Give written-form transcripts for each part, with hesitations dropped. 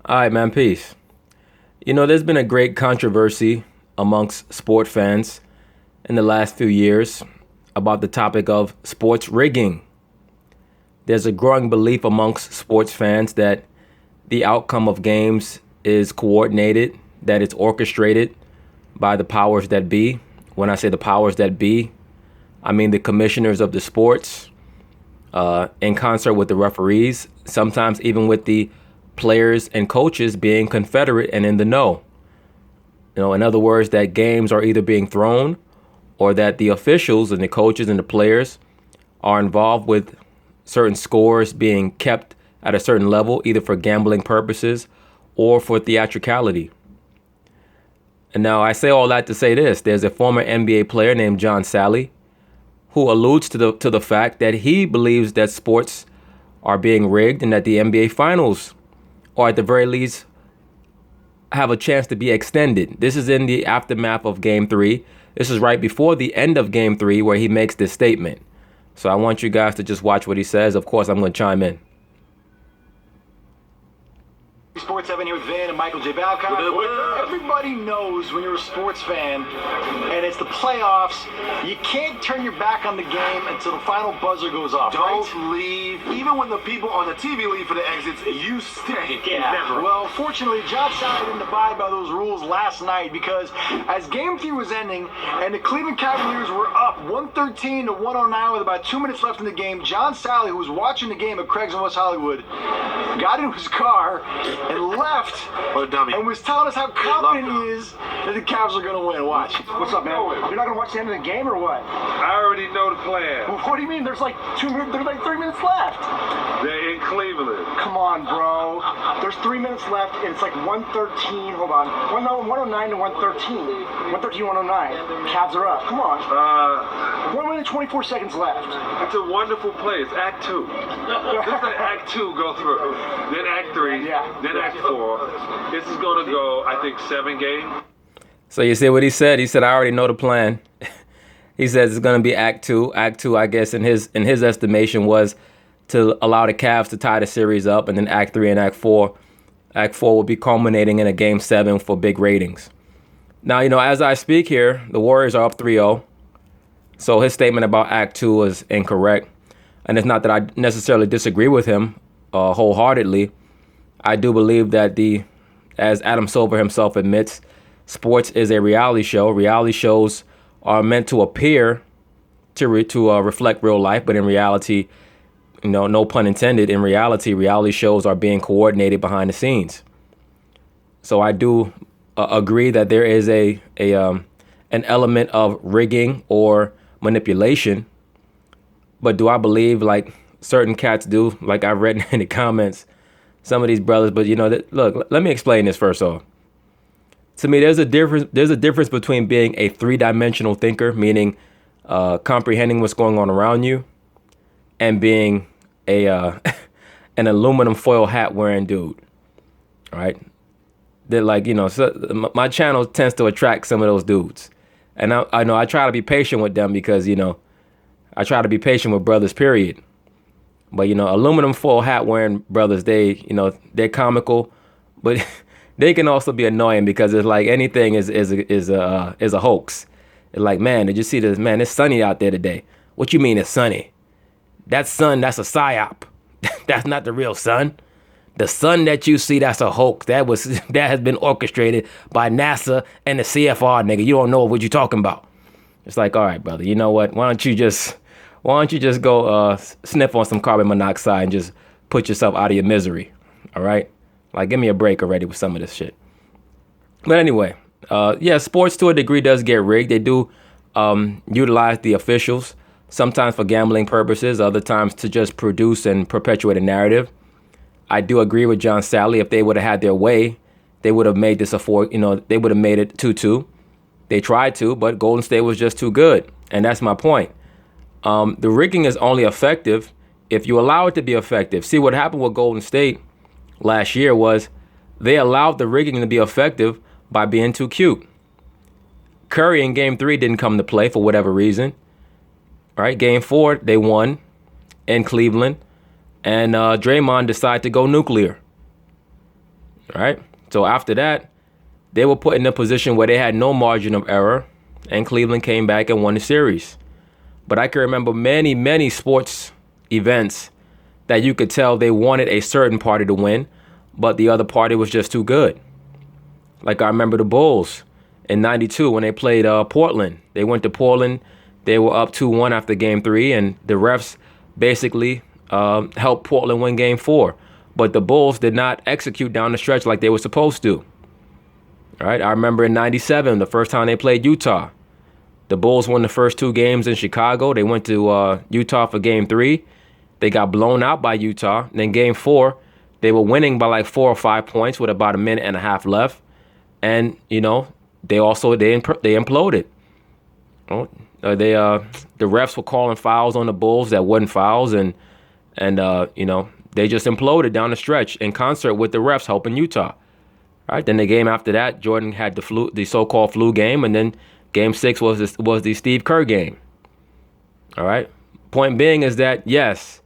All right, man, peace. There's been a great controversy amongst sport fans in the last few years about the topic of sports rigging. There's a growing belief amongst sports fans that the outcome of games is coordinated, that it's orchestrated by the powers that be. When I say the powers that be, I mean the commissioners of the sports, in concert with the referees, sometimes even with the players and coaches being confederate and in the know. In other words, that games are either being thrown or that the officials and the coaches and the players are involved with certain scores being kept at a certain level, either for gambling purposes or for theatricality. And now I say all that to say this. There's a former NBA player named John Salley who alludes to the fact that he believes that sports are being rigged and that the NBA finals, or at the very least, have a chance to be extended. This is in the aftermath of Game 3. This is right before the end of Game 3 where he makes this statement. So I want you guys to just watch what he says. Of course, I'm going to chime in. Sports 7 here with Vin and Michael J. Balcon. Everybody knows when you're a sports fan and it's the playoffs, you can't turn your back on the game until the final buzzer goes off. Don't leave. Even when the people on the TV leave for the exits, you stay. Never. Well, fortunately, John Salley didn't abide by those rules last night because as Game 3 was ending and the Cleveland Cavaliers were up 113 to 109 with about 2 minutes left in the game, John Salley, who was watching the game at Craig's in West Hollywood, got into his car and left What a dummy. and was telling us how confident he is that the Cavs are going to win. Watch. What's up, man? You're not gonna watch the end of the game or what? I already know the plan. Well, what do you mean? There's like 3 minutes left. They're in Cleveland. Come on, bro. There's 3 minutes left, and it's like 113. Hold on, 109 to 113. 113, 109. Cavs are up. Come on. 1 minute 24 seconds left. It's a wonderful play. It's Act 2. Just let Act 2 go through. Then Act 3. Yeah. Then Act 4. This is going to go, I think, 7 games. So you see what he said? He said, I already know the plan. He says it's going to be Act 2. Act 2, I guess, in his estimation was to allow the Cavs to tie the series up, and then Act 3 and Act 4. Act 4 will be culminating in a Game 7 for big ratings. Now, as I speak here, the Warriors are up 3-0. So his statement about Act 2 is incorrect. And it's not that I necessarily disagree with him wholeheartedly. I do believe that as Adam Silver himself admits, sports is a reality show. Reality shows are meant to appear to reflect real life, but in reality, no pun intended, in reality shows are being coordinated behind the scenes. So I do agree that there is an element of rigging or manipulation. But do I believe like certain cats do, like I've read in the comments, some of these brothers, but look, let me explain this first off. To me, there's a difference between being a three-dimensional thinker, meaning comprehending what's going on around you, and being an aluminum foil hat wearing dude. All right? They're like, so my channel tends to attract some of those dudes. And I know I try to be patient with them because, I try to be patient with brothers, period. But, aluminum foil hat wearing brothers, they're comical, but they can also be annoying because it's like anything is a hoax. It's like, man, did you see this? Man, it's sunny out there today. What you mean it's sunny? That sun, that's a psyop. That's not the real sun. The sun that you see, that's a hoax. That has been orchestrated by NASA and the CFR, nigga. You don't know what you're talking about. It's like, all right, brother, you know what? Why don't you just go sniff on some carbon monoxide and just put yourself out of your misery, all right? Like, give me a break already with some of this shit. But anyway, sports to a degree does get rigged. They do utilize the officials, sometimes for gambling purposes, other times to just produce and perpetuate a narrative. I do agree with John Salley. If they would have had their way, they would have made this they would have made it 2-2. They tried to, but Golden State was just too good. And that's my point. The rigging is only effective if you allow it to be effective. See, what happened with Golden State last year was they allowed the rigging to be effective by being too cute. Curry in Game 3 didn't come to play for whatever reason. All right, Game 4, they won in Cleveland. And Draymond decided to go nuclear. right? So after that, they were put in a position where they had no margin of error, and Cleveland came back and won the series. But I can remember many, many sports events that you could tell they wanted a certain party to win, but the other party was just too good. Like I remember the Bulls in '92 when they played Portland. They went to Portland. They were up 2-1 after Game 3, and the refs basically helped Portland win Game 4. But the Bulls did not execute down the stretch like they were supposed to. All right, I remember in '97, the first time they played Utah. The Bulls won the first 2 games in Chicago. They went to Utah for Game 3. They got blown out by Utah. And then Game 4, they were winning by like 4 or 5 points with about a minute and a half left. And, you know, they imploded. Oh, the refs were calling fouls on the Bulls that wasn't fouls. And you know, they just imploded down the stretch in concert with the refs helping Utah. All right, then the game after that, Jordan had the so-called flu game. And then Game 6 was the Steve Kerr game. All right. Point being is that, yes,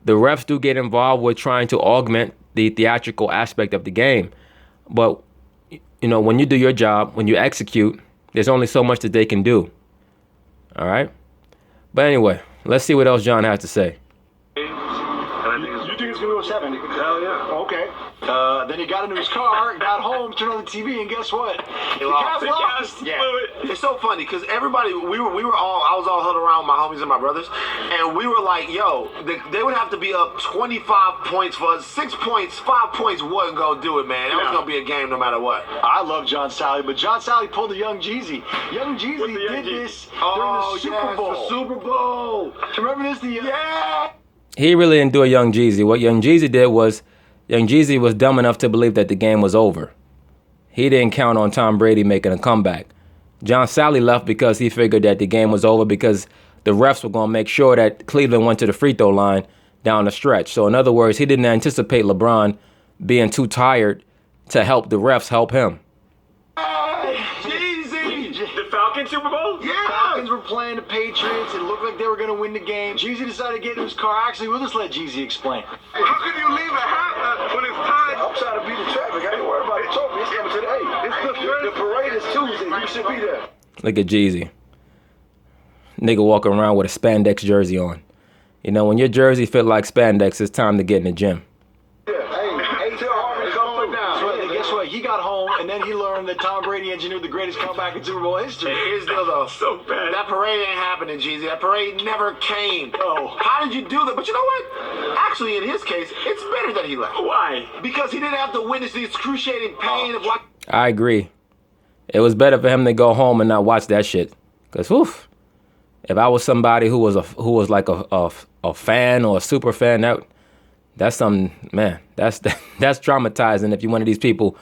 the refs do get involved with trying to augment the theatrical aspect of the game. But, you know, when you do your job, when you execute, there's only so much that they can do. All right. But anyway, let's see what else John has to say. You think it's going to go 7? Hell yeah. Okay. Then he got into his car, got home, turned on the TV, and guess what? The Cavs lost. Yeah. It's so funny because everybody, we were all, I was all huddled around with my homies and my brothers, and we were like, yo, they would have to be up 25 points for us. 6 points, 5 points wasn't going to do it, man. That was going to be a game no matter what. I love John Salley, but John Salley pulled a Young Jeezy. Young Jeezy did this during the Super Bowl. The Super Bowl. Remember this? Yeah. He really didn't do a Young Jeezy. What Young Jeezy did was, Young Jeezy was dumb enough to believe that the game was over. He didn't count on Tom Brady making a comeback. John Salley left because he figured that the game was over because the refs were going to make sure that Cleveland went to the free throw line down the stretch. So in other words, he didn't anticipate LeBron being too tired to help the refs help him. Jeezy! The Falcons Super Bowl? Yeah. Falcons were playing the Patriots. It looked like they were going to win the game. Jeezy decided to get in his car. Actually, we'll just let Jeezy explain. How can you leave a hat when it's time? I'm trying to beat the traffic. I ain't worried about the trophy. It's coming to the A. The parade is Tuesday. You should be there. Look at Jeezy. Nigga walking around with a spandex jersey on. You know, when your jersey fit like spandex, it's time to get in the gym. Guess what? He got home, and then he learned that Tom Brady engineered the greatest comeback in Super Bowl history. Here's the deal, though. So bad. That parade ain't happening, Jeezy. That parade never came. Oh. How did you do that? But you know what? Actually, in his case, it's better that he left. Why? Because he didn't have to witness the excruciating pain of watching. I agree. It was better for him to go home and not watch that shit. Cause woof, if I was somebody who was like a fan or a super fan, that's something, man. That's traumatizing. If you're one of these people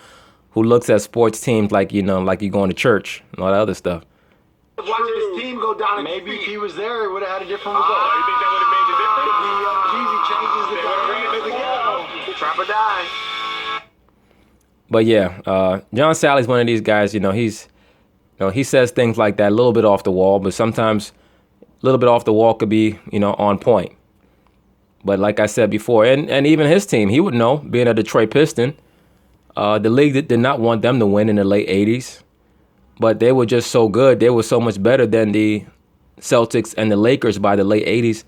who looks at sports teams like, you know, like you're going to church and all that other stuff. Watching his team go down. Maybe if he was there, it would have had a different result. You think that would have made the difference? Jeezy changes the game. Trap or die. But yeah, John Salley's one of these guys. You know, he says things like that a little bit off the wall, but sometimes a little bit off the wall could be, you know, on point. But like I said before, and even his team, he would know, being a Detroit Piston, the league did not want them to win in the late 80s. But they were just so good. They were so much better than the Celtics and the Lakers by the late 80s.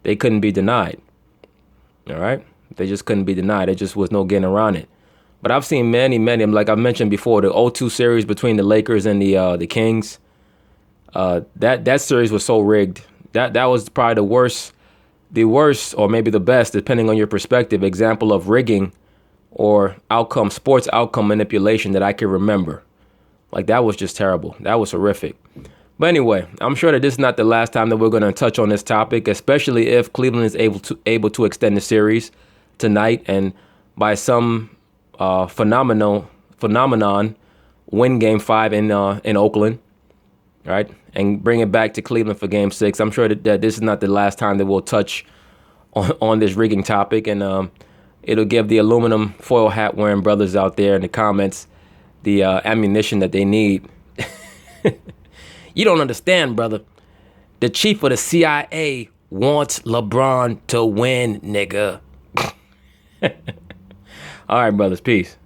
They couldn't be denied. All right? They just couldn't be denied. There just was no getting around it. But I've seen many, like I mentioned before, the 0-2 series between the Lakers and the Kings. That series was so rigged. That was probably the worst, or maybe the best, depending on your perspective, example of rigging or sports outcome manipulation that I can remember. Like, that was just terrible. That was horrific. But anyway, I'm sure that this is not the last time that we're going to touch on this topic, especially if Cleveland is able to extend the series tonight and by some phenomenon win Game 5 in Oakland, right, and bring it back to Cleveland for Game 6. I'm sure that this is not the last time that we'll touch on this rigging topic, and it'll give the aluminum foil hat wearing brothers out there in the comments the ammunition that they need. You don't understand, brother. The chief of the CIA wants LeBron to win, nigga. All right, brothers. Peace.